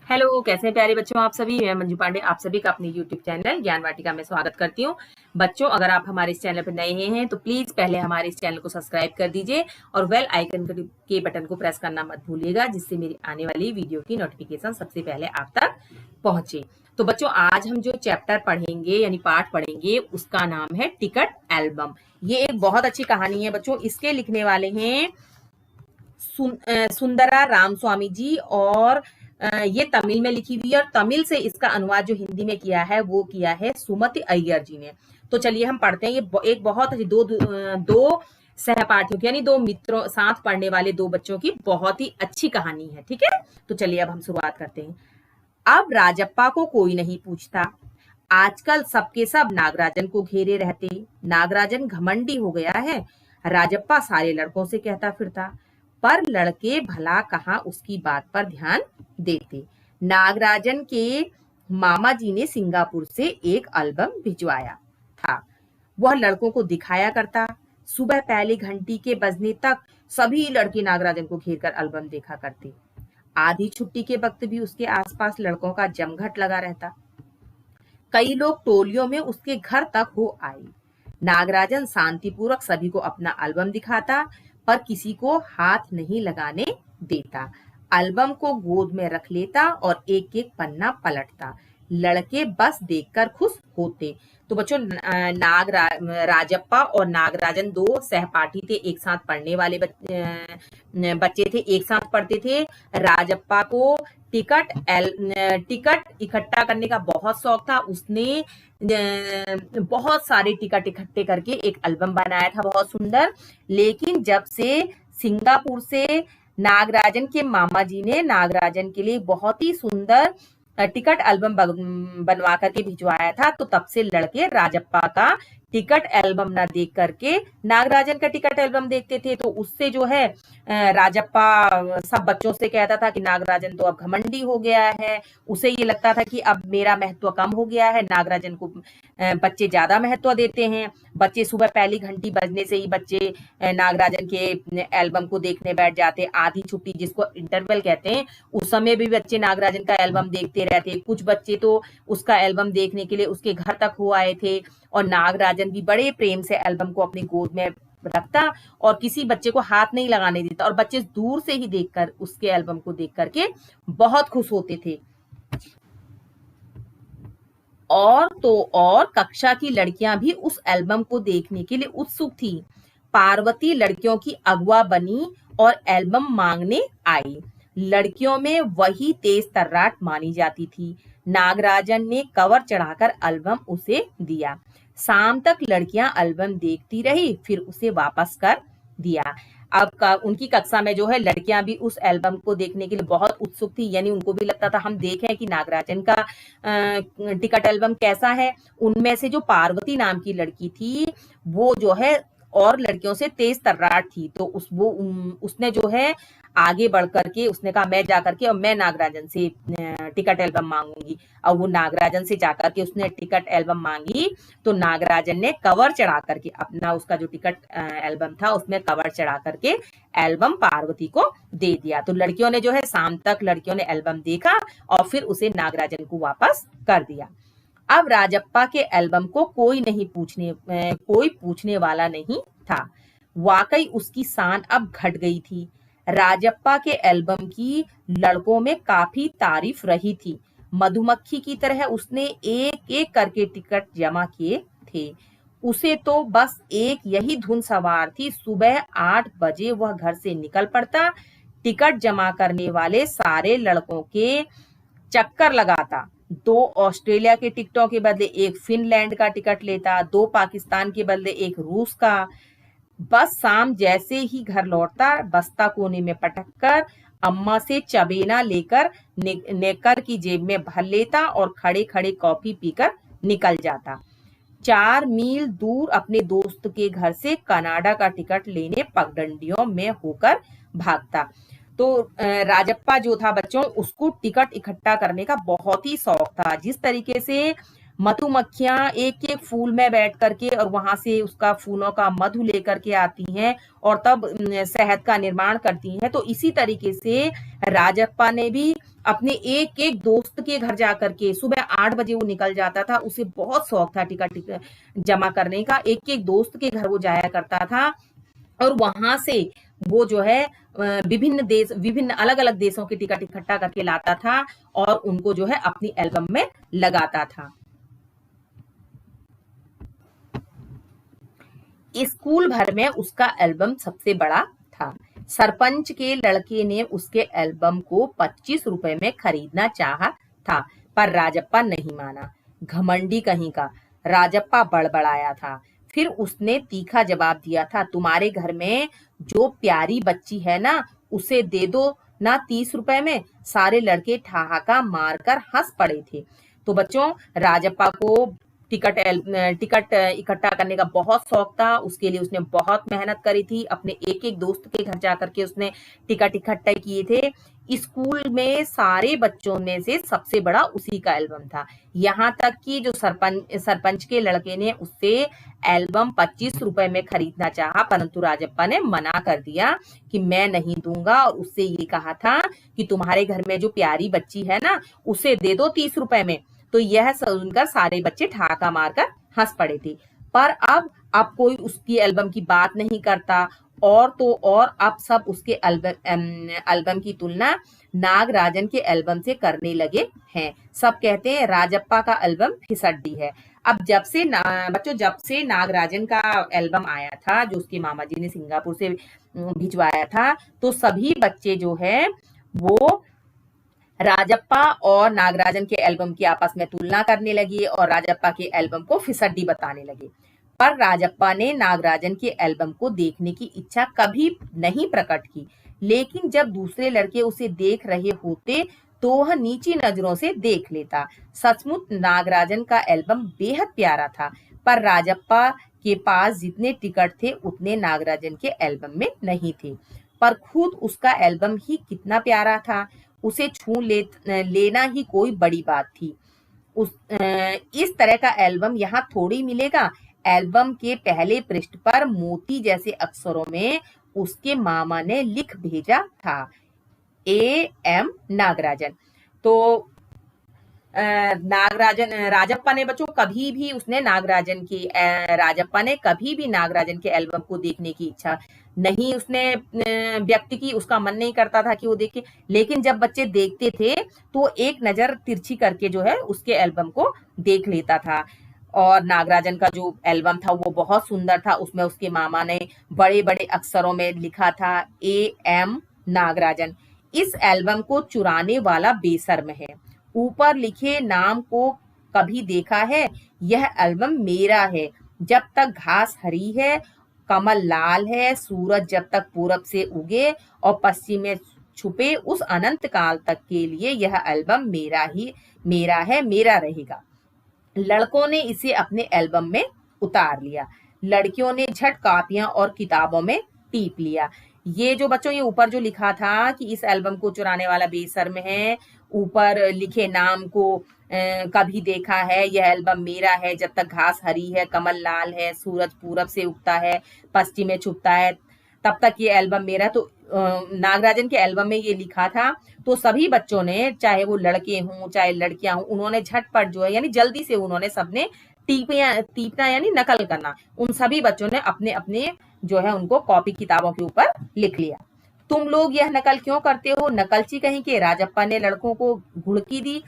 Hello, कैसे हैं प्यारे बच्चों आप सभी। मैं मंजू पांडे आप सभी का अपने यूट्यूब चैनल ज्ञान वाटिका में स्वागत करती हूँ। बच्चों, अगर आप हमारे इस चैनल पर नए हैं तो प्लीज पहले हमारे इस चैनल को सब्सक्राइब कर दीजिए और बेल आइकन के बटन को प्रेस करना मत भूलिएगा, जिससे मेरी आने वाली वीडियो की नोटिफिकेशन सबसे पहले आप तक पहुंचे। तो बच्चों, आज हम जो चैप्टर पढ़ेंगे यानी पाठ पढ़ेंगे उसका नाम है टिकट एल्बम। ये एक बहुत अच्छी कहानी है बच्चों। इसके लिखने वाले हैं सुंदरा रामस्वामी जी और ये तमिल में लिखी हुई है और तमिल से इसका अनुवाद जो हिंदी में किया है वो किया है सुमति अय्यर जी ने। तो चलिए हम पढ़ते हैं। ये एक बहुत अच्छी दो सहपाठियों की यानी दो मित्रों साथ पढ़ने वाले दो बच्चों की बहुत ही अच्छी कहानी है। ठीक है, तो चलिए अब हम शुरुआत करते हैं। अब राजप्पा को कोई नहीं पूछता। आजकल सबके सब नागराजन को घेरे रहते। नागराजन घमंडी हो गया है, राजप्पा सारे लड़कों से कहता फिरता, पर लड़के भला कहाँ उसकी बात पर ध्यान देते। नागराजन के मामा जी ने सिंगापुर से एक एल्बम भिजवाया था। वह लड़कों को दिखाया करता। सुबह पहली घंटी के बजने तक सभी लड़के नागराजन को घेर कर एल्बम देखा करते। आधी छुट्टी के वक्त भी उसके आसपास लड़कों का जमघट लगा रहता। कई लोग टोलियों में उसके घर तक हो आए। नागराजन शांतिपूर्वक सभी को अपना एल्बम दिखाता, पर किसी को हाथ नहीं लगाने देता। एल्बम को गोद में रख लेता और एक एक पन्ना पलटता। लड़के बस देखकर खुश होते। तो बच्चों, राजप्पा और नागराजन दो सहपाठी थे, एक साथ पढ़ने वाले बच्चे थे, एक साथ पढ़ते थे। राजप्पा को टिकट इकट्ठा करने का बहुत शौक था। उसने बहुत सारे टिकट इकट्ठे करके एक एल्बम बनाया था, बहुत सुंदर। लेकिन जब से सिंगापुर से नागराजन के मामा जी ने नागराजन के लिए बहुत ही सुंदर टिकट एल्बम बनवा करके भिजवाया था, तो तब से लड़के राजप्पा का टिकट एल्बम ना देख करके नागराजन का टिकट एल्बम देखते थे। तो उससे जो है राजप्पा सब बच्चों से कहता था कि नागराजन तो अब घमंडी हो गया है। उसे ये लगता था कि अब मेरा महत्व कम हो गया है, नागराजन को बच्चे ज्यादा महत्व देते हैं। बच्चे सुबह पहली घंटी बजने से ही बच्चे नागराजन के एल्बम को देखने बैठ जाते। आधी छुट्टी जिसको इंटरवल कहते हैं, उस समय भी बच्चे नागराजन का एल्बम देखते रहते। कुछ बच्चे तो उसका एल्बम देखने के लिए उसके घर तक हो आए थे और नागराजन भी बड़े प्रेम से एल्बम को अपनी गोद में रखता और किसी बच्चे को हाथ नहीं लगाने देता और बच्चे दूर से ही देखकर उसके एल्बम को देख करके बहुत खुश होते थे। और कक्षा की लड़कियां भी उस एल्बम को देखने के लिए उत्सुक थी। पार्वती लड़कियों की अगुआ बनी और एल्बम मांगने आई। लड़कियों में वही तेज तर्राट मानी जाती थी। नागराजन ने कवर चढ़ाकर एल्बम उसे दिया। शाम तक लड़कियां एल्बम देखती रही, फिर उसे वापस कर दिया। अब उनकी कक्षा में जो है लड़कियां भी उस एल्बम को देखने के लिए बहुत उत्सुक थी, यानी उनको भी लगता था हम देखें कि नागराजन का टिकट एल्बम कैसा है। उनमें से जो पार्वती नाम की लड़की थी वो जो है और लड़कियों से तेज तर्राट थी, तो उसने जो है आगे बढ़ करके उसने कहा मैं जाकर के और मैं नागराजन से टिकट एल्बम मांगूंगी। और वो नागराजन से जाकर के उसने टिकट एल्बम मांगी, तो नागराजन ने कवर चढ़ा करके अपना उसका जो टिकट एल्बम था उसमें कवर चढ़ा करके एल्बम पार्वती को दे दिया। तो लड़कियों ने जो है शाम तक लड़कियों ने एल्बम देखा और फिर उसे नागराजन को वापस कर दिया। अब राजप्पा के एल्बम को कोई पूछने वाला नहीं था। वाकई उसकी शान अब घट गई थी। राजप्पा के एल्बम की लड़कों में काफी तारीफ रही थी। मधुमक्खी की तरह उसने एक एक करके टिकट जमा किए थे। उसे तो बस एक यही धुन सवार थी। सुबह 8 बजे वह घर से निकल पड़ता, टिकट जमा करने वाले सारे लड़कों के चक्कर लगाता। 2 ऑस्ट्रेलिया के टिकटों के बदले एक फिनलैंड का टिकट लेता, 2 पाकिस्तान के बदले एक रूस का। बस शाम जैसे ही घर लौटता, बस्ता कोने में पटक कर अम्मा से चबेना लेकर नेकर की जेब में भर लेता और खड़े खड़े कॉफी पीकर निकल जाता। 4 मील दूर अपने दोस्त के घर से कनाडा का टिकट लेने पगडंडियों में होकर भागता। तो राजप्पा जो था बच्चों, उसको टिकट इकट्ठा करने का बहुत ही शौक था। जिस तरीके से मधुमक्खियां एक एक फूल में बैठ करके और वहां से उसका फूलों का मधु लेकर के आती हैं और तब शहद का निर्माण करती हैं। तो इसी तरीके से राजप्पा ने भी अपने एक एक दोस्त के घर जा करके सुबह 8 बजे वो निकल जाता था। उसे बहुत शौक था टिकट जमा करने का। एक एक दोस्त के घर वो जाया करता था और वहां से वो जो है विभिन्न अलग अलग देशों के टिकट इकट्ठा करके लाता था और उनको जो है अपनी एल्बम में लगाता था। स्कूल भर में उसका एल्बम सबसे बड़ा था। सरपंच के लड़के ने उसके एल्बम को 25 रुपए में खरीदना चाहा था, पर राजप्पा नहीं माना। घमंडी कहीं का। राजप्पा बड़बड़ाया था। फिर उसने तीखा जवाब दिया था, तुम्हारे घर में जो प्यारी बच्ची है ना, उसे दे दो ना 30 रुपए में। सारे लड़के ठहाका मारकर हंस पड़े थे। तो बच्चों, राजप्पा को टिकट इकट्ठा करने का बहुत शौक था। उसके लिए उसने बहुत मेहनत करी थी। अपने एक एक दोस्त के घर जाकर के उसने टिकट इकट्ठा किए थे। स्कूल में सारे बच्चों में से सबसे बड़ा उसी का एल्बम था। यहाँ तक कि जो सरपंच के लड़के ने उससे एल्बम 25 रुपए में खरीदना चाहा, परंतु राजप्पा ने मना कर दिया कि मैं नहीं दूंगा और उससे ये कहा था कि तुम्हारे घर में जो प्यारी बच्ची है ना, उसे दे दो 30 रुपए में। तो यह सुनकर सारे बच्चे ठहाका मारकर हंस पड़े थे। पर अब कोई उसकी एल्बम की बात नहीं करता। और तो और अब सब उसके एल्बम की तुलना नागराजन के एल्बम से करने लगे हैं। सब कहते हैं राजप्पा का एल्बम फिसड्डी है। अब जब से नागराजन का एल्बम आया था, जो उसके मामा जी ने सिंगापुर से भिजवाया था, तो सभी बच्चे जो है वो राजप्पा और नागराजन के एल्बम की आपस में तुलना करने लगे और राजप्पा के एल्बम को फिसड्डी बताने लगे। पर राजप्पा ने नागराजन के एल्बम को देखने की इच्छा कभी नहीं प्रकट की। लेकिन जब दूसरे लड़के उसे देख रहे होते तो वह नीची नजरों से देख लेता। सचमुच नागराजन का एल्बम बेहद प्यारा था, पर राजप्पा के पास जितने टिकट थे उतने नागराजन के एल्बम में नहीं थे। पर खुद उसका एल्बम ही कितना प्यारा था, उसे लेना ही कोई बड़ी बात थी। इस तरह का एल्बम यहाँ थोड़ी मिलेगा। एल्बम के पहले पृष्ठ पर मोती जैसे अक्षरों में उसके मामा ने लिख भेजा था, A.M. नागराजन। तो राजप्पा ने बच्चों कभी भी राजप्पा ने कभी भी नागराजन के एल्बम को देखने की इच्छा नहीं उसने व्यक्त की। उसका मन नहीं करता था कि वो देखे। लेकिन जब बच्चे देखते थे तो एक नजर तिरछी करके जो है उसके एल्बम को देख लेता था। और नागराजन का जो एल्बम था वो बहुत सुंदर था। उसमें उसके मामा ने बड़े बड़े अक्षरों में लिखा था A.M. नागराजन। इस एल्बम को चुराने वाला बेशर्म है। ऊपर लिखे नाम को कभी देखा है? यह एल्बम मेरा है। जब तक घास हरी है, कमल लाल है, सूरज जब तक पूरब से उगे और पश्चिम में छुपे, उस अनंत काल तक के लिए यह एल्बम मेरा है, मेरा रहेगा। लड़कों ने इसे अपने एल्बम में उतार लिया। लड़कियों ने झट कापियां और किताबों में टीप लिया। ये जो बच्चों ये ऊपर जो लिखा था कि इस एल्बम को चुराने वाला बेशर्म है, ऊपर लिखे नाम को कभी देखा है, यह एल्बम मेरा है, जब तक घास हरी है, कमल लाल है, सूरज पूरब से उगता है, पश्चिम में छुपता है, तब तक ये एल्बम मेरा। तो नागराजन के एल्बम में ये लिखा था। तो सभी बच्चों ने, चाहे वो लड़के हों चाहे लड़कियां हों, उन्होंने झटपट जो है यानी जल्दी से उन्होंने सबने टीपना यानी नकल करना, उन सभी बच्चों ने अपने अपने जो है उनको कॉपी किताबों के ऊपर लिख लिया। तुम लोग यह नकल क्यों करते हो, नकलची कहीं के? राजप्पा ने लड़कों को घुड़की दी।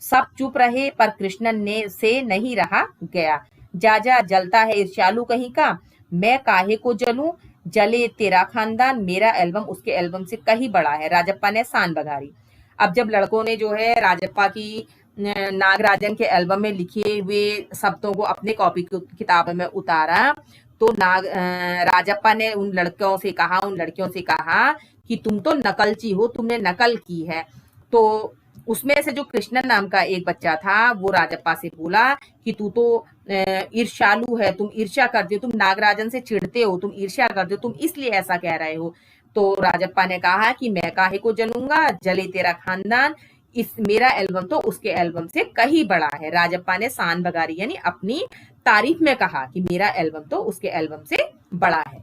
सब चुप रहे, पर कृष्णन से नहीं रहा गया। जा जलता है ईर्ष्यालु कहीं का। मैं काहे को जलूं? जले तेरा खानदान, मेरा एल्बम उसके एल्बम से कहीं बड़ा है। राजप्पा ने शान बघारी। अब जब लड़कों ने जो है राजप्पा की नागराजन के एल्बम में लिखे हुए शब्दों को अपने कॉपी किताब में उतारा, तो राजप्पा ने उन लड़कियों से कहा कि तुम तो नकलची हो, तुमने नकल की है। तो उसमें से जो कृष्णन नाम का एक बच्चा था वो राजप्पा से बोला कि तू तो ईर्ष्यालु है, तुम ईर्ष्या करते हो, तुम नागराजन से चिढ़ते हो, तुम ईर्ष्या करते हो, तुम इसलिए ऐसा कह रहे हो। तो राजप्पा ने कहा कि मैं काहे को जलूंगा, जले तेरा खानदान। इस मेरा एल्बम तो उसके एल्बम से कहीं बड़ा है। राजप्पा ने शान बगारी यानी अपनी तारीफ में कहा कि मेरा एल्बम तो उसके एल्बम से बड़ा है।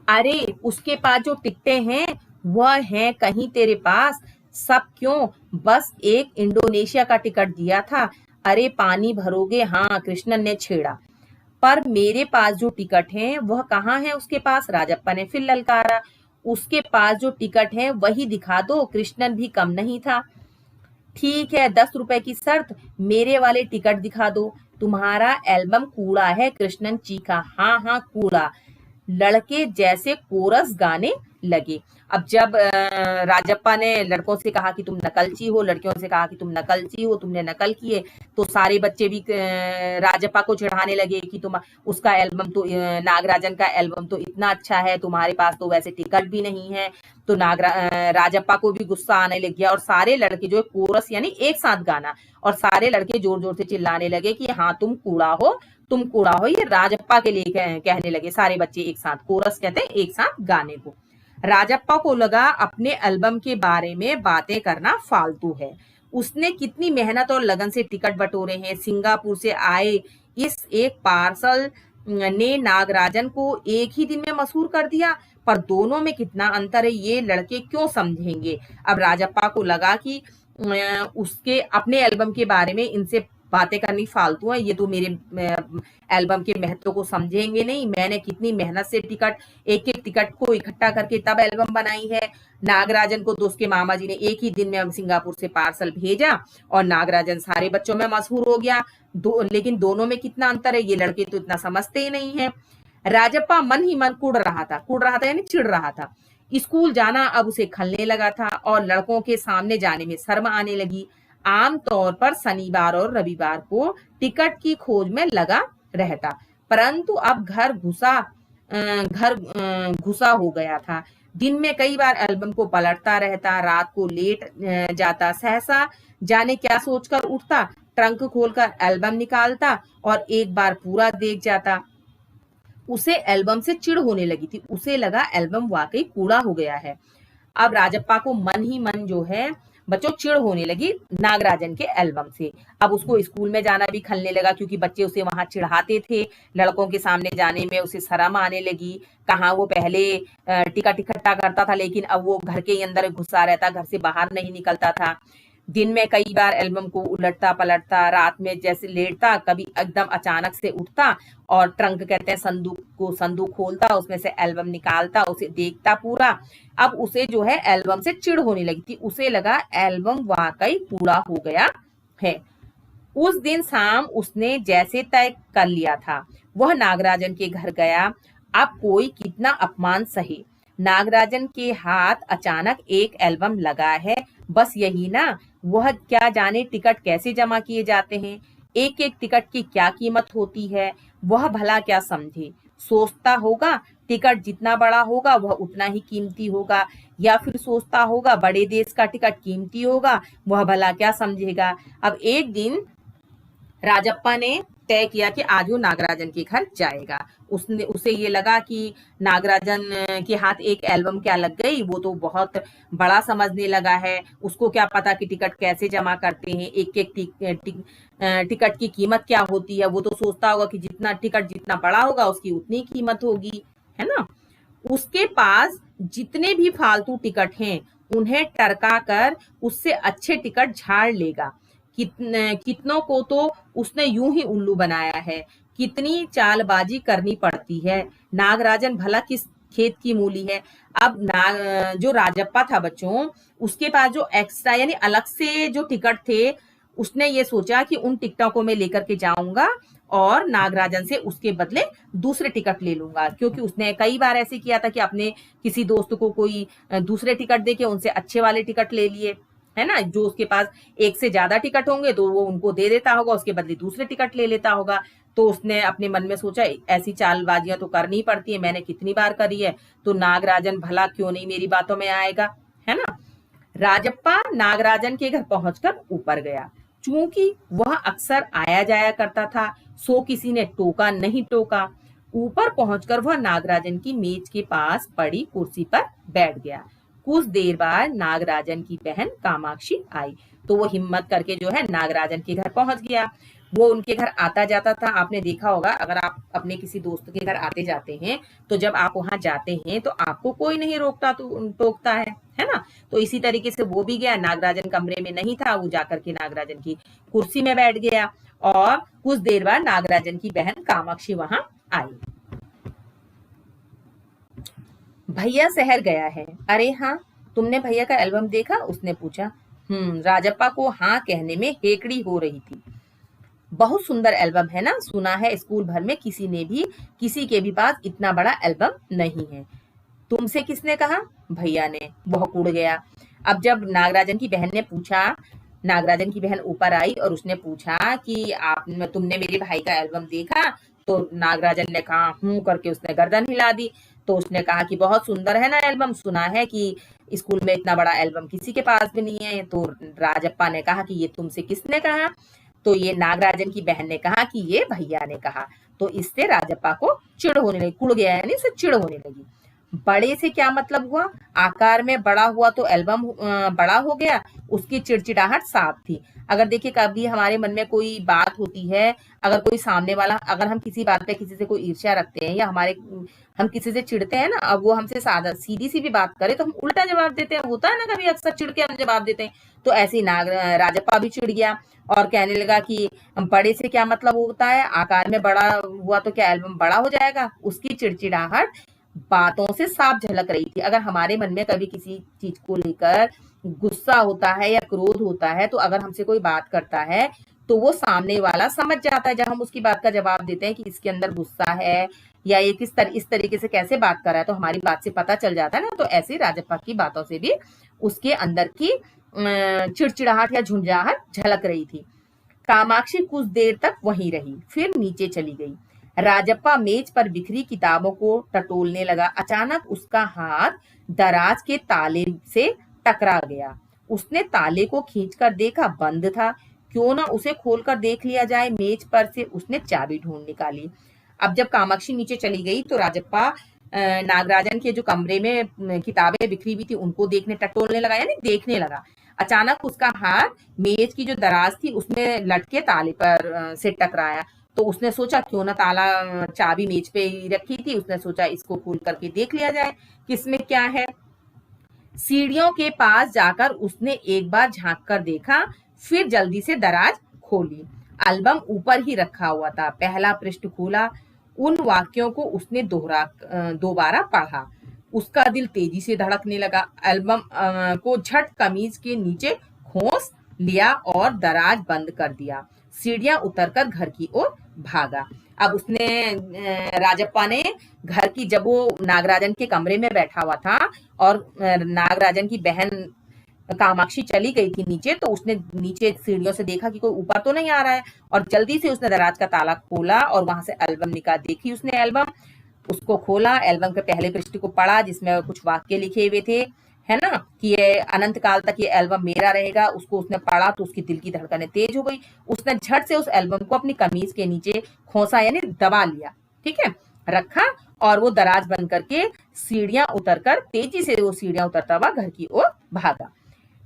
अरे उसके पास जो टिकटें हैं वह हैं कहीं तेरे पास, सब क्यों, बस एक इंडोनेशिया का टिकट दिया था। अरे पानी भरोगे, हाँ कृष्णन ने छेड़ा। पर मेरे पास जो टिकट है वह कहाँ है उसके पास, राजप्पा ने फिर ललकारा। उसके पास जो टिकट है वही दिखा दो, कृष्णन भी कम नहीं था। ठीक है 10 रुपए की शर्त, मेरे वाले टिकट दिखा दो। तुम्हारा एल्बम कूड़ा है, कृष्णन चीखा। हाँ हाँ कूड़ा, लड़के जैसे कोरस गाने लगे। अब जब राजप्पा ने लड़कों से कहा कि तुम नकलची हो, लड़कियों से कहा कि तुम नकलची हो, तुमने नकल किए, तो सारे बच्चे भी राजप्पा को चिढ़ाने लगे कि तुम उसका एल्बम तो नागराजन का एल्बम तो इतना अच्छा है, तुम्हारे पास तो वैसे टिकट भी नहीं है। तो राजप्पा को भी गुस्सा आने लग गया और सारे लड़के जो कोरस यानी एक साथ गाना, और सारे लड़के जोर जोर से चिल्लाने लगे कि हाँ तुम कूड़ा हो, तुम कूड़ा हो, ये राजप्पा के लिए कहने लगे सारे बच्चे एक साथ, कोरस कहते हैं एक साथ गाने को। राजप्पा को लगा अपने एल्बम के बारे में बातें करना फालतू है। उसने कितनी मेहनत और लगन से टिकट बटोरे हैं। सिंगापुर से आए इस एक पार्सल ने नागराजन को एक ही दिन में मशहूर कर दिया। पर दोनों में कितना अंतर है ये लड़के क्यों समझेंगे। अब राजप्पा को लगा कि उसके अपने एल्बम के बारे में इनसे बातें करनी फालतू है, ये तो मेरे एल्बम के महत्व को समझेंगे नहीं। मैंने कितनी मेहनत से टिकट, एक एक टिकट को इकट्ठा करके तब एल्बम बनाई है। नागराजन को तो उसके मामा जी ने एक ही दिन में सिंगापुर से पार्सल भेजा और नागराजन सारे बच्चों में मशहूर हो गया। लेकिन दोनों में कितना अंतर है ये लड़के तो इतना समझते ही नहीं है। राजप्पा मन ही मन कुड़ रहा था यानी चिढ़ रहा था। स्कूल जाना अब उसे खलने लगा था और लड़कों के सामने जाने में शर्म आने लगी। आम तौर पर शनिवार और रविवार को टिकट की खोज में लगा रहता, परंतु अब घर घुसा हो गया था। दिन में कई बार एल्बम को पलटता रहता, रात को लेट जाता, सहसा जाने क्या सोचकर उठता, ट्रंक खोलकर एल्बम निकालता और एक बार पूरा देख जाता। उसे एल्बम से चिढ़ होने लगी थी, उसे लगा एल्बम वाकई कूड़ा हो गया है। अब राजप्पा को मन ही मन जो है बच्चों चिढ़ होने लगी नागराजन के एल्बम से। अब उसको स्कूल में जाना भी खलने लगा क्योंकि बच्चे उसे वहां चिढ़ाते थे। लड़कों के सामने जाने में उसे शर्म आने लगी। कहाँ वो पहले टिकट इकट्ठा करता था, लेकिन अब वो घर के ही अंदर घुसा रहता, घर से बाहर नहीं निकलता था। दिन में कई बार एल्बम को उलटता पलटता, रात में जैसे लेटता, कभी एकदम अचानक से उठता और ट्रंक कहते हैं संदूक खोलता, उसमें से एल्बम निकालता, उसे देखता पूरा। अब उसे जो है एल्बम से चिढ़ होने लगी थी, उसे लगा एल्बम वाकई पूरा हो गया है। उस दिन शाम उसने जैसे तय कर लिया था, वह नागराजन के घर गया। अब कोई कितना अपमान सहे, नागराजन के हाथ अचानक एक एल्बम लगा है, बस यही ना। वह क्या जाने टिकट कैसे जमा किए जाते हैं, एक एक टिकट की क्या कीमत होती है, वह भला क्या समझे। सोचता होगा टिकट जितना बड़ा होगा वह उतना ही कीमती होगा, या फिर सोचता होगा बड़े देश का टिकट कीमती होगा, वह भला क्या समझेगा। अब एक दिन राजप्पा ने तय किया कि आज वो नागराजन के घर जाएगा। उसे ये लगा कि नागराजन के हाथ एक एल्बम क्या लग गई, वो तो बहुत बड़ा समझने लगा है। उसको क्या पता कि टिकट कैसे जमा करते हैं, एक एक टिकट की कीमत क्या होती है। वो तो सोचता होगा कि जितना टिकट जितना बड़ा होगा उसकी उतनी कीमत होगी, है ना। उसके पास जितने भी फालतू टिकट हैं उन्हें टरका कर उससे अच्छे टिकट झाड़ लेगा। कितनों को तो उसने यूं ही उल्लू बनाया है। कितनी चालबाजी करनी पड़ती है। नागराजन भला किस खेत की मूली है। अब जो राजप्पा था बच्चों, उसके पास जो एक्स्ट्रा यानी अलग से जो टिकट थे, उसने ये सोचा कि उन टिकटों को मैं लेकर के जाऊंगा और नागराजन से उसके बदले दूसरे टिकट ले लूंगा, क्योंकि उसने कई बार ऐसे किया था कि अपने किसी दोस्त को कोई दूसरे टिकट देके उनसे अच्छे वाले टिकट ले लिए, है ना। जो उसके पास एक से ज्यादा टिकट होंगे तो वो उनको दे देता होगा, उसके बदले दूसरे टिकट ले लेता होगा। तो उसने अपने मन में सोचा ऐसी चालबाजियां तो करनी पड़ती है, मैंने कितनी बार करी है, तो नागराजन भला क्यों नहीं मेरी बातों में आएगा, है ना। राजप्पा नागराजन के घर पहुंचकर ऊपर गया। चूंकि वह अक्सर आया जाया करता था, सो किसी ने टोका नहीं टोका। ऊपर पहुंचकर वह नागराजन की मेज के पास पड़ी कुर्सी पर बैठ गया। कुछ देर बाद नागराजन की बहन कामाक्षी आई। तो वो हिम्मत करके जो है नागराजन के घर पहुंच गया। वो उनके घर आता जाता था। आपने देखा होगा, अगर आप अपने किसी दोस्त के घर आते जाते हैं तो जब आप वहां जाते हैं तो आपको कोई नहीं रोकता, तो टोकता है ना। तो इसी तरीके से वो भी गया। नागराजन कमरे में नहीं था, वो जाकर के नागराजन की कुर्सी में बैठ गया और कुछ देर बाद नागराजन की बहन कामाक्षी वहां आई। भैया शहर गया है। अरे हाँ, तुमने भैया का एल्बम देखा? उसने पूछा। राजप्पा को हाँ कहने में हेकड़ी हो रही थी। बहुत सुंदर एल्बम है ना, सुना है स्कूल भर में किसी के भी पास इतना बड़ा एल्बम नहीं है। तुमसे किसने कहा? भैया ने। वह उड़ गया। अब जब नागराजन की बहन ने पूछा, नागराजन की बहन ऊपर आई और उसने पूछा कि आप तुमने मेरे भाई का एल्बम देखा? तो नागराजन ने कहा हूं करके उसने गर्दन हिला दी। तो उसने कहा कि बहुत सुंदर है ना एल्बम, सुना है कि स्कूल में इतना बड़ा एल्बम किसी के पास भी नहीं है। तो राजप्पा ने कहा कि ये तुमसे किसने कहा? तो ये नागराजन की बहन ने कहा कि ये भैया ने कहा। तो इससे राजप्पा को चिढ़ होने लगी, कुड़ गया यानी उसे चिढ़ होने लगी। बड़े से क्या मतलब हुआ? आकार में बड़ा हुआ तो एल्बम बड़ा हो गया। उसकी चिड़चिड़ाहट साफ थी। अगर देखिए कभी हमारे मन में कोई बात होती है, अगर कोई सामने वाला, अगर हम किसी बात पे किसी से कोई ईर्ष्या रखते हैं या हम किसी से चिढ़ते हैं ना, अब वो हमसे सादा सीधी सी भी बात करे तो हम उल्टा जवाब देते हैं। होता है ना, कभी अक्सर चिढ़ के हम जवाब देते हैं। तो ऐसे ही राजप्पा भी चिढ़ गया और कहने लगा कि बड़े से क्या मतलब होता है, आकार में बड़ा हुआ तो क्या एल्बम बड़ा हो जाएगा। उसकी चिड़चिड़ाहट बातों से साफ झलक रही थी। अगर हमारे मन में कभी किसी चीज को लेकर गुस्सा होता है या क्रोध होता है, तो अगर हमसे कोई बात करता है तो वो सामने वाला समझ जाता है। जब हम उसकी बात का जवाब देते हैं कि इसके अंदर गुस्सा है या ये इस तरीके से कैसे बात कर रहा है, तो हमारी बात से पता चल जाता है ना। तो ऐसे राजप्पा की बातों से भी उसके अंदर की चिड़चिड़ाहट या झुंझाहट झलक रही थी। कामाक्षी कुछ देर तक वहीं रही, फिर नीचे चली गई। राजप्पा मेज पर बिखरी किताबों को टटोलने लगा। अचानक उसका हाथ दराज के ताले से टकरा गया। उसने ताले को खींचकर देखा, बंद था। क्यों ना उसे खोलकर देख लिया जाए। मेज पर से उसने चाबी ढूंढ निकाली। अब जब कामाक्षी नीचे चली गई तो राजप्पा नागराजन के जो कमरे में किताबें बिखरी हुई थी उनको टटोलने लगा, यानी देखने लगा। अचानक उसका हाथ मेज की जो दराज थी उसमें लटके ताले पर से टकराया। तो उसने सोचा क्यों ना चाबी मेज पे ही रखी थी, उसने सोचा इसको खोल करके देख लिया जाए किसमें क्या है। सीढ़ियों के पास जाकर उसने एक बार झांक कर देखा, फिर जल्दी से दराज खोली। एल्बम ऊपर ही रखा हुआ था। पहला पृष्ठ खोला। उन वाक्यों को उसने दोबारा पढ़ा। उसका दिल तेजी से धड़कने लगा। एल्बम को झट कमीज के नीचे खोस लिया और दराज बंद कर दिया। सीढ़ियां उतरकर घर की ओर भागा। अब उसने राजप्पा ने घर की, जब वो नागराजन के कमरे में बैठा हुआ था और नागराजन की बहन कामाक्षी चली गई थी नीचे, तो उसने नीचे सीढ़ियों से देखा कि कोई ऊपर तो नहीं आ रहा है और जल्दी से उसने दराज का ताला खोला और वहां से एल्बम निकाल देखी। उसने एल्बम उसको खोला, एल्बम के पहले पृष्ठ को पढ़ा जिसमें कुछ वाक्य लिखे हुए थे, है ना, कि ये अनंत काल तक ये एल्बम मेरा रहेगा। उसको उसने पढ़ा तो उसकी दिल की धड़कनें तेज हो गई। उसने झट से उस एल्बम को अपनी कमीज के नीचे खोसा, यानी दबा लिया, ठीक है, रखा और वो दराज बंद करके सीढ़ियां उतरकर तेजी से वो सीढ़ियां उतरता हुआ घर की ओर भागा।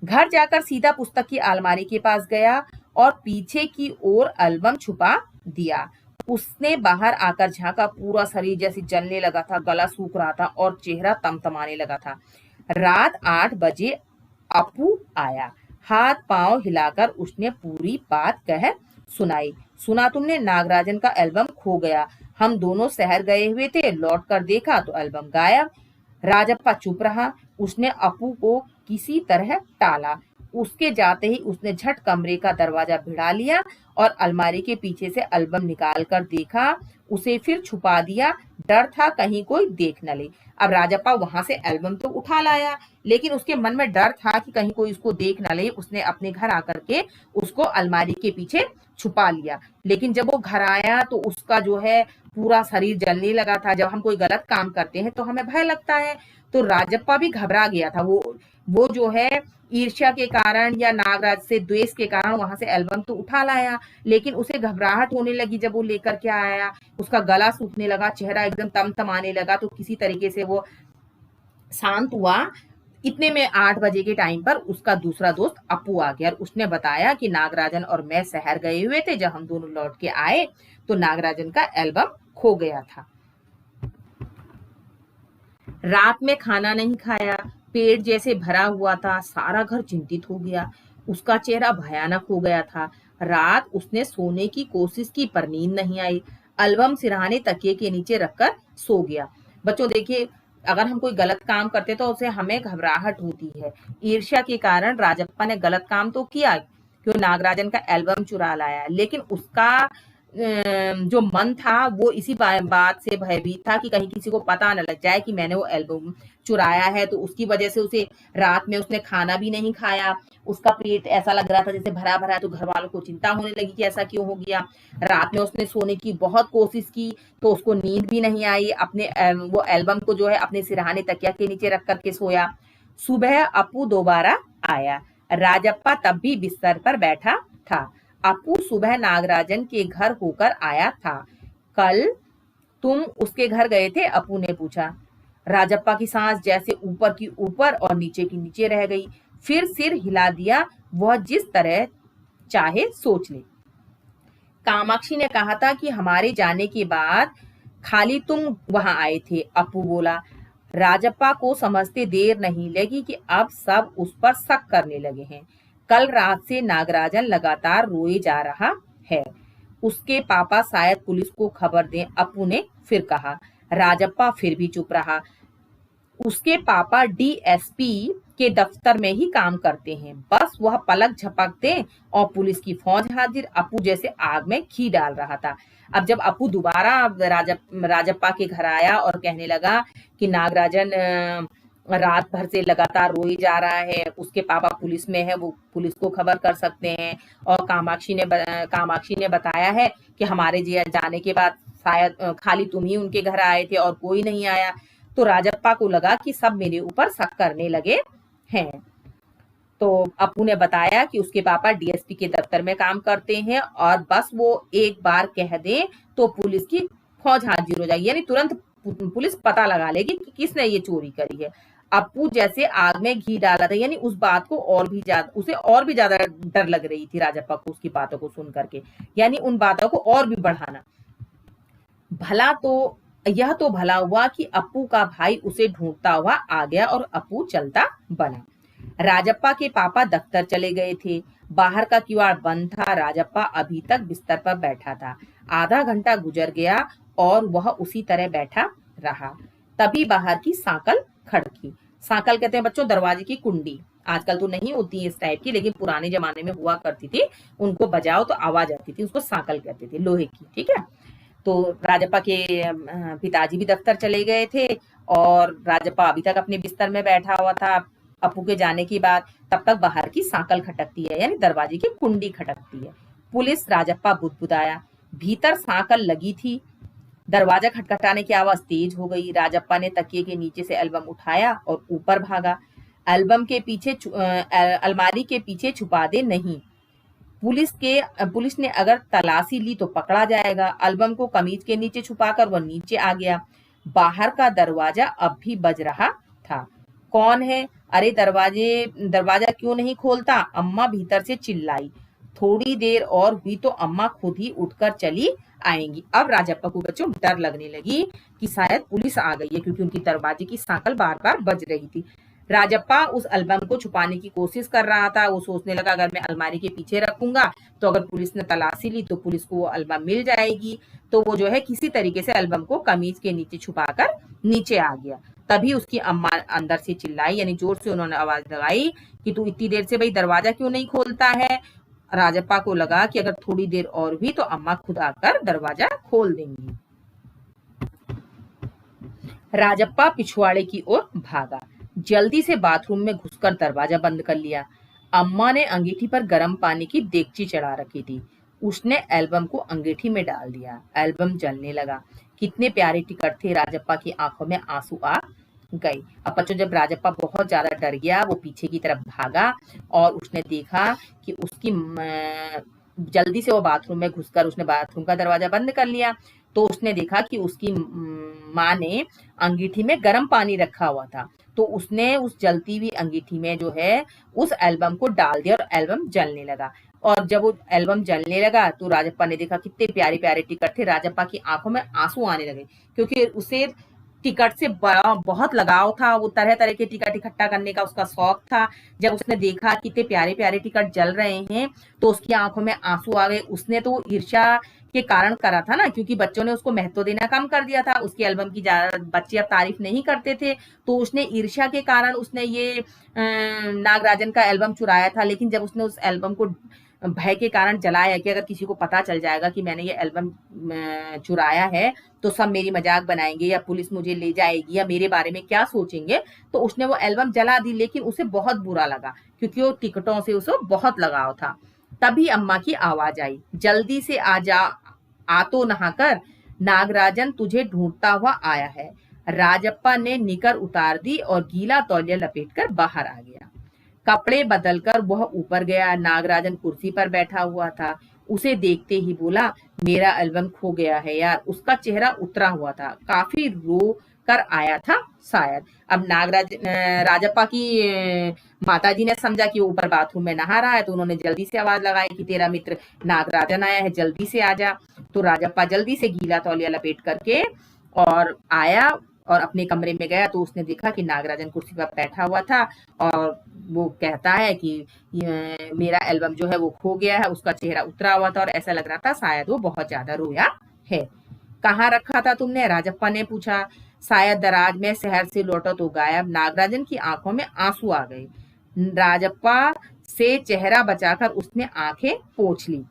घर जाकर सीधा पुस्तक की अलमारी के पास गया और पीछे की ओर एल्बम छुपा दिया। उसने बाहर आकर झांका। पूरा शरीर जैसे जलने लगा था, गला सूख रहा था और चेहरा तमतमाने लगा था। रात 8 बजे अपू आया। हाथ पांव हिलाकर उसने पूरी बात कह सुनाई। सुना तुमने, नागराजन का एल्बम खो गया। हम दोनों शहर गए हुए थे, लौट कर देखा तो एल्बम गायब। राजप्पा चुप रहा। उसने अपू को किसी तरह टाला। उसके जाते ही उसने झट कमरे का दरवाजा भिड़ा लिया और अलमारी के पीछे से एल्बम निकाल कर देखा। उसे फिर छुपा दिया। डर था कहीं कोई देख न ले। अब राजप्पा वहां से एल्बम तो उठा लाया, लेकिन उसके मन में डर था कि कहीं कोई उसको देख न ले। उसने अपने घर आकर के उसको अलमारी के पीछे छुपा लिया। लेकिन जब वो घर आया तो उसका जो है पूरा शरीर जलने लगा था। जब हम कोई गलत काम करते हैं तो हमें भय लगता है। तो राजप्पा भी घबरा गया था। वो जो है ईर्ष्या के कारण या नागराज से द्वेष के कारण वहां से एल्बम तो उठा लाया, लेकिन उसे घबराहट होने लगी जब वो लेकर के आया। उसका गला सूखने लगा, चेहरा एकदम तमतमाने लगा। तो किसी तरीके से वो शांत हुआ। इतने में 8 बजे के टाइम पर उसका दूसरा दोस्त अप्पू आ गया और उसने बताया कि नागराजन और मैं शहर गए हुए थे। जब हम दोनों लौट के आए तो नागराजन का एल्बम खो गया था। रात में खाना नहीं खाया, पेट जैसे भरा हुआ था, सारा घर चिंतित हो गया। उसका चेहरा भयानक हो गया था। रात उसने सोने की कोशिश की पर नींद नहीं आई। एल्बम सिरहाने तकिए के नीचे रखकर सो गया। बच्चों देखिए, अगर हम कोई गलत काम करते तो उसे हमें घबराहट होती है। ईर्ष्या के कारण राजप्पा ने गलत काम तो किया, क्यों नागराजन का एल्बम चुरा लाया, लेकिन उसका जो मन था वो इसी बात से भयभीत था कि कहीं किसी को पता न लग जाए कि मैंने वो एल्बम चुराया है। तो उसकी वजह से उसे रात में उसने खाना भी नहीं खाया। उसका पेट ऐसा लग रहा था जैसे भरा भरा है। तो घर वालों को चिंता होने लगी कि ऐसा क्यों हो गया। रात में उसने सोने की बहुत कोशिश की तो उसको नींद भी नहीं आई। अपने वो एल्बम को जो है अपने सिरहाने तकिया के नीचे रख करके सोया। सुबह अप्पू दोबारा आया। राजप्पा तब भी बिस्तर पर बैठा था। अप्पू सुबह नागराजन के घर होकर आया था। कल तुम उसके घर गए थे? अप्पू ने पूछा। राजप्पा की सांस जैसे ऊपर की ऊपर और नीचे की नीचे रह गई। फिर सिर हिला दिया। वह जिस तरह चाहे सोच ले। कामाक्षी ने कहा था कि हमारे जाने के बाद खाली तुम वहां आए थे, अप्पू बोला। राजप्पा को समझते देर नहीं लगी कि अब सब उस पर शक करने लगे हैं। कल रात से नागराजन लगातार रोए जा रहा है। उसके पापा शायद पुलिस को खबर दें, अप्पू ने फिर कहा। राजप्पा फिर भी चुप रहा। उसके पापा डीएसपी के दफ्तर में ही काम करते हैं। बस वह पलक झपक दे और पुलिस की फौज हाजिर। अप्पू जैसे आग में घी डाल रहा था। अब जब अप्पू दोबारा राजप्पा के घर आया और कहने लगा कि नागराजन रात भर से लगातार रोई जा रहा है, उसके पापा पुलिस में है, वो पुलिस को खबर कर सकते हैं। और कामाक्षी ने बताया है कि हमारे जाने के बाद शायद खाली तुम ही उनके घर आए थे और कोई नहीं आया। तो राजप्पा को लगा कि सब मेरे ऊपर शक करने लगे हैं। तो अप्पू ने बताया कि उसके पापा डीएसपी के दफ्तर में काम करते हैं और बस वो एक बार कह दें तो पुलिस की फौज हाजिर हो जाएगी, यानी तुरंत पुलिस पता लगा लेगी कि किसने ये चोरी करी है। अप्पू जैसे आग में घी डाला था, यानी उस बात को उसे और भी ज्यादा डर लग रही थी राजप्पा को उसकी बातों को सुन करके, यानी उन बातों को और भी बढ़ाना। यह तो भला हुआ कि अप्पू का भाई उसे ढूंढता हुआ आ गया और अप्पू चलता बना। राजप्पा के पापा दफ्तर चले गए थे। बाहर का किवाड़ बंद था। राजप्पा अभी तक बिस्तर पर बैठा था। आधा घंटा गुजर गया और वह उसी तरह बैठा रहा। तभी बाहर की सांकल खड़की। सांकल कहते हैं बच्चों दरवाजे की कुंडी। आजकल तो नहीं होती इस टाइप की, लेकिन पुराने जमाने में हुआ करती थी। उनको बजाओ तो आवाज आती थी, उसको सांकल कहते थे, लोहे की। ठीक है। तो राजप्पा के पिताजी भी दफ्तर चले गए थे और राजप्पा अभी तक अपने बिस्तर में बैठा हुआ था। अप्पू के जाने के बाद तब तक बाहर की सांकल खटकती है, यानी दरवाजे की कुंडी खटकती है। पुलिस राजप्पा बुदबुदाया। भीतर सांकल लगी थी। दरवाजा खटखटाने की आवाज तेज हो गई। राजप्पा ने तकिए के नीचे से एल्बम उठाया और ऊपर भागा। एल्बम के पीछे अलमारी के पीछे छुपा दे नहीं। पुलिस ने अगर तलाशी ली तो पकड़ा जाएगा। एल्बम को कमीज के नीचे छुपाकर वह नीचे आ गया। बाहर का दरवाजा अब भी बज रहा था। कौन है? अरे दरवाजा क्यों नहीं खोलता? अम्मा भीतर से चिल्लाई। थोड़ी देर और हुई तो अम्मा खुद ही उठकर चली आएंगी। अब राजप्पा को बच्चों डर लगने लगी कि शायद पुलिस आ गई है, क्योंकि उनकी दरवाजे की सांकल बार बार बज रही थी। राजप्पा उस एल्बम को छुपाने की कोशिश कर रहा था। वो सोचने लगा अगर मैं अलमारी के पीछे रखूंगा तो अगर पुलिस ने तलाशी ली तो पुलिस को वो एल्बम मिल जाएगी। तो वो जो है किसी तरीके से एल्बम को कमीज के नीचे छुपाकर नीचे आ गया। तभी उसकी अम्मा अंदर से चिल्लाई, यानी जोर से उन्होंने आवाज लगाई कि तू इतनी देर से भाई दरवाजा क्यों नहीं खोलता है। राजप्पा को लगा कि अगर थोड़ी देर और हुई तो अम्मा खुद आकर दरवाजा खोल देंगी। राजप्पा पिछवाड़े की ओर भागा। जल्दी से बाथरूम में घुसकर दरवाजा बंद कर लिया। अम्मा ने अंगीठी पर गर्म पानी की देगची चढ़ा रखी थी। उसने एल्बम को अंगीठी में डाल दिया। एल्बम जलने लगा। कितने प्यारे टिकट थे। राजप्पा की आंखों में आंसू आ गए। अब बच्चों जब राजप्पा बहुत ज्यादा डर गया वो पीछे की तरफ भागा और उसने देखा कि उसकी जल्दी से वो बाथरूम में घुसकर उसने बाथरूम का दरवाजा बंद कर लिया। तो उसने देखा कि उसकी माँ ने अंगीठी में गर्म पानी रखा हुआ था। तो उसने उस जलती हुई अंगीठी में जो है उस एल्बम को डाल दिया और एल्बम जलने लगा। और जब वो एल्बम जलने लगा तो राजप्पा ने देखा कितने प्यारे प्यारे टिकट थे। राजप्पा की आंखों में आंसू आने लगे, क्योंकि उसे टिकट से बहुत लगाव था। वो तरह तरह के टिकट इकट्ठा करने का उसका शौक था। जब उसने देखा कितने प्यारे प्यारे टिकट जल रहे हैं तो उसकी आंखों में आंसू आ गए। उसने तो ईर्ष्या के कारण करा था ना, क्योंकि बच्चों ने उसको महत्व देना कम कर दिया था। उसकी एल्बम की बच्चे अब तारीफ नहीं करते थे, तो उसने ईर्ष्या के कारण उसने ये नागराजन का एल्बम चुराया था। लेकिन जब उसने उस एल्बम को भय के कारण जलाया कि अगर किसी को पता चल जाएगा कि मैंने ये एल्बम चुराया है तो सब मेरी मजाक बनाएंगे या पुलिस मुझे ले जाएगी या मेरे बारे में क्या सोचेंगे, तो उसने वो एल्बम जला दी। लेकिन उसे बहुत बुरा लगा, क्योंकि वो टिकटों से उसे बहुत लगाव था। तभी अम्मा की आवाज आई, जल्दी से आ जा, आ तो नहाकर, नागराजन तुझे ढूंढता हुआ आया है। राजप्पा ने निकर उतार दी और गीला तौलिया लपेटकर बाहर आ गया। कपड़े बदलकर वह ऊपर गया। नागराजन कुर्सी पर बैठा हुआ था। उसे देखते ही बोला, मेरा एल्बम खो गया है यार। उसका चेहरा उतरा हुआ था, काफी रो कर आया था शायद। अब राजप्पा की माताजी ने समझा कि वो ऊपर बाथरूम में नहा रहा है, तो उन्होंने जल्दी से आवाज लगाई कि तेरा मित्र नागराजन आया है, जल्दी से आ जा। तो राजप्पा जल्दी से गीला तौलिया लपेट करके और आया और अपने कमरे में गया। तो उसने देखा कि नागराजन कुर्सी पर बैठा हुआ था और वो कहता है कि मेरा एल्बम जो है वो खो गया है। उसका चेहरा उतरा हुआ था और ऐसा लग रहा था शायद वो बहुत ज्यादा रोया है। कहाँ रखा था तुमने? राजप्पा ने पूछा। शायद दराज में, शहर से लौटा तो गायब। नागराजन की आंखों में आंसू आ गए। राजप्पा से चेहरा बचाकर उसने आंखें पोंछ ली।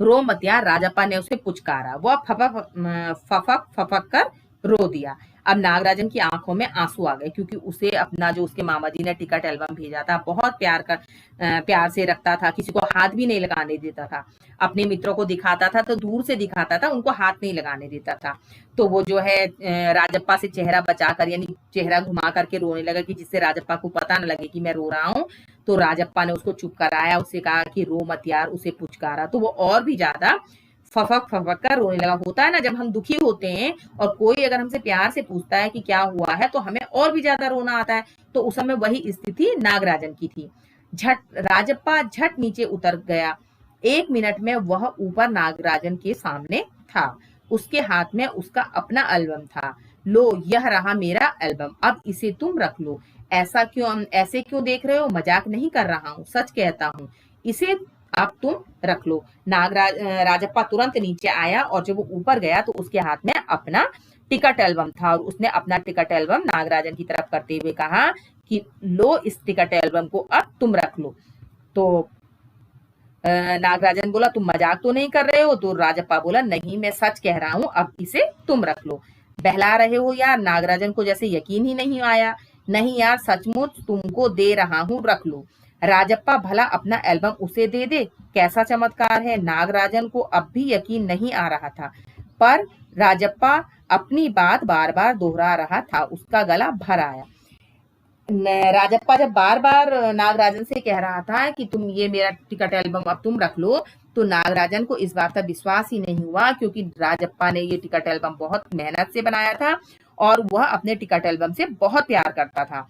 रो मत यार, राजप्पा ने उसे पुचकारा। वह फफक फफक कर रो दिया। अब नागराजन की आंखों में आंसू आ गए, क्योंकि उसे अपना जो उसके मामा जी ने टिकट एल्बम भेजा था बहुत प्यार से रखता था। किसी को हाथ भी नहीं लगाने देता था। अपने मित्रों को दिखाता था तो दूर से दिखाता था, उनको हाथ नहीं लगाने देता था। तो वो जो है राजप्पा से चेहरा बचाकर, यानी चेहरा घुमा करके रोने लगा कि जिससे राजप्पा को पता न लगे कि मैं रो रहा हूँ। तो राजप्पा ने उसको चुप कराया, उससे कहा कि रो मत यार, उसे पुचकारा। तो वो और भी ज्यादा फफक फफक कर रोने लगा। होता है ना, जब हम दुखी होते हैं और कोई अगर हमसे प्यार से पूछता है कि क्या हुआ है, तो हमें और भी ज्यादा रोना आता है। तो उस समय वही स्थिति नागराजन की थी। राजप्पा झट नीचे उतर गया। 1 मिनट में वह ऊपर नागराजन के सामने था। उसके हाथ में उसका अपना एल्बम था। लो, यह रहा मेरा एल्बम, अब इसे तुम रख लो। ऐसे क्यों देख रहे हो? मजाक नहीं कर रहा हूँ, सच कहता हूँ। इसे अब तुम रख लो। राजप्पा तुरंत नीचे आया और जब वो ऊपर गया तो उसके हाथ में अपना टिकट एल्बम था और उसने अपना टिकट एल्बम नागराजन की तरफ करते हुए कहा कि लो, इस टिकट एल्बम को अब तुम रख लो। तो नागराजन बोला, तुम मजाक तो नहीं कर रहे हो? तो राजप्पा बोला, नहीं, मैं सच कह रहा हूँ, अब इसे तुम रख लो। बहला रहे हो यार? नागराजन को जैसे यकीन ही नहीं आया। नहीं यार, सचमुच तुमको दे रहा हूँ, रख लो। राजप्पा भला अपना एल्बम उसे दे दे, कैसा चमत्कार है। नागराजन को अब भी यकीन नहीं आ रहा था, पर राजप्पा अपनी बात बार बार दोहरा रहा था। उसका गला भर आया। राजप्पा जब बार बार नागराजन से कह रहा था कि तुम ये मेरा टिकट एल्बम अब तुम रख लो, तो नागराजन को इस बात का विश्वास ही नहीं हुआ, क्योंकि राजप्पा ने ये टिकट एल्बम बहुत मेहनत से बनाया था और वह अपने टिकट एल्बम से बहुत प्यार करता था।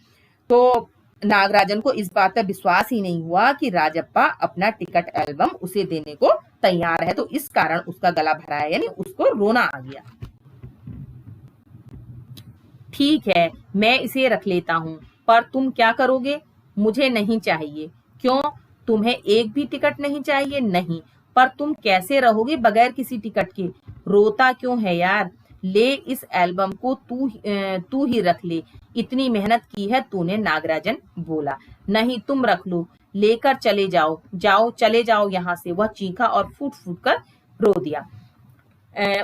तो नागराजन को इस बात का विश्वास ही नहीं हुआ कि राजप्पा अपना टिकट एल्बम उसे देने को तैयार है। तो इस कारण उसका गला भरा है, यानी उसको रोना आ गया। ठीक है, मैं इसे रख लेता हूँ, पर तुम क्या करोगे? मुझे नहीं चाहिए। क्यों? तुम्हें एक भी टिकट नहीं चाहिए? नहीं। पर तुम कैसे रहोगे बगैर किसी टिकट के? रोता क्यों है यार? ले, इस एल्बम को तू ही रख ले, इतनी मेहनत की है तूने। नागराजन बोला। नहीं, तुम रख लो, लेकर चले जाओ, चले जाओ यहाँ से। वह चीखा और फूट फूट कर रो दिया।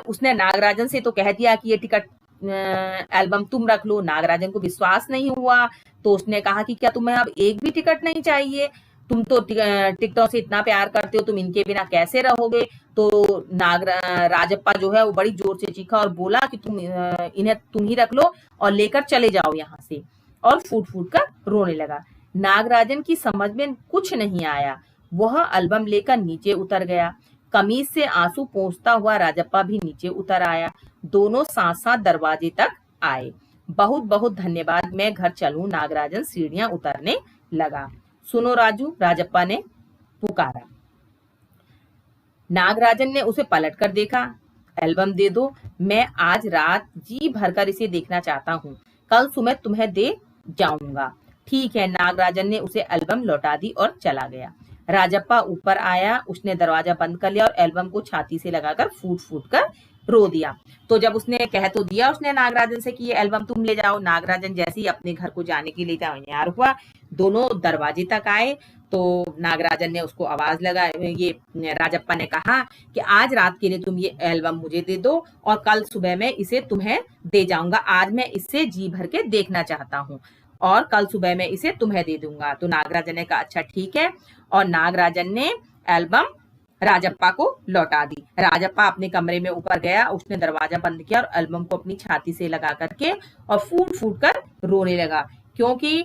उसने नागराजन से तो कह दिया कि ये टिकट एल्बम तुम रख लो। नागराजन को विश्वास नहीं हुआ, तो उसने कहा कि क्या तुम्हें अब एक भी टिकट नहीं चाहिए? तुम तो टिकटों से इतना प्यार करते हो, तुम इनके बिना कैसे रहोगे? तो राजप्पा जो है वो बड़ी जोर से चीखा और बोला कि इन्हें तुम ही रख लो और लेकर चले जाओ यहाँ से, और फूट फूट कर रोने लगा। नागराजन की समझ में कुछ नहीं आया। वह एल्बम लेकर नीचे उतर गया। कमीज से आंसू पोंछता हुआ राजप्पा भी नीचे उतर आया। दोनों साथ साथ दरवाजे तक आए। बहुत बहुत धन्यवाद, मैं घर चलूं। नागराजन सीढ़ियां उतरने लगा। सुनो राजू, राजप्पा ने पुकारा। नागराजन ने उसे पलट कर देखा। एल्बम दे दो, मैं आज रात जी भरकर इसे देखना चाहता हूँ। कल सुबह तुम्हें दे जाऊंगा। ठीक है। नागराजन ने उसे एल्बम लौटा दी और चला गया। राजप्पा ऊपर आया। उसने दरवाजा बंद कर लिया और एल्बम को छाती से लगाकर फूट फूट कर रो दिया। तो जब उसने कह तो दिया उसने नागराजन से कि ये एल्बम तुम ले जाओ, नागराजन जैसे ही अपने घर को जाने के लिए तैयार हुआ, दोनों दरवाजे तक आए तो नागराजन ने उसको आवाज लगा, ये राजप्पा ने कहा कि आज रात के लिए तुम ये एल्बम मुझे दे दो और कल सुबह मैं इसे तुम्हें दे जाऊंगा। आज मैं इसे जी भर के देखना चाहता हूँ और कल सुबह मैं इसे तुम्हें दे दूंगा। तो नागराजन ने कहा अच्छा ठीक है, और नागराजन ने एल्बम राजप्पा को लौटा दी। राजप्पा अपने कमरे में ऊपर गया, उसने दरवाजा बंद किया और एल्बम को अपनी छाती से लगा करके और फूट फूट कर रोने लगा, क्योंकि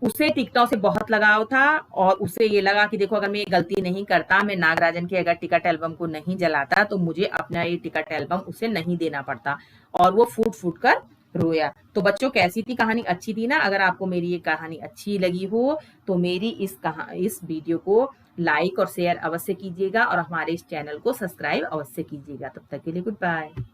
उसे टिकटों से बहुत लगाव था और उसे ये लगा कि देखो अगर मैं ये गलती नहीं करता, मैं नागराजन के अगर टिकट एल्बम को नहीं जलाता तो मुझे अपना ये टिकट एल्बम उसे नहीं देना पड़ता, और वो फूट फूट कर रोया। तो बच्चों कैसी थी कहानी? अच्छी थी ना? अगर आपको मेरी ये कहानी अच्छी लगी हो तो मेरी इस वीडियो को लाइक और शेयर अवश्य कीजिएगा और हमारे इस चैनल को सब्सक्राइब अवश्य कीजिएगा। तब तक के लिए गुड बाय।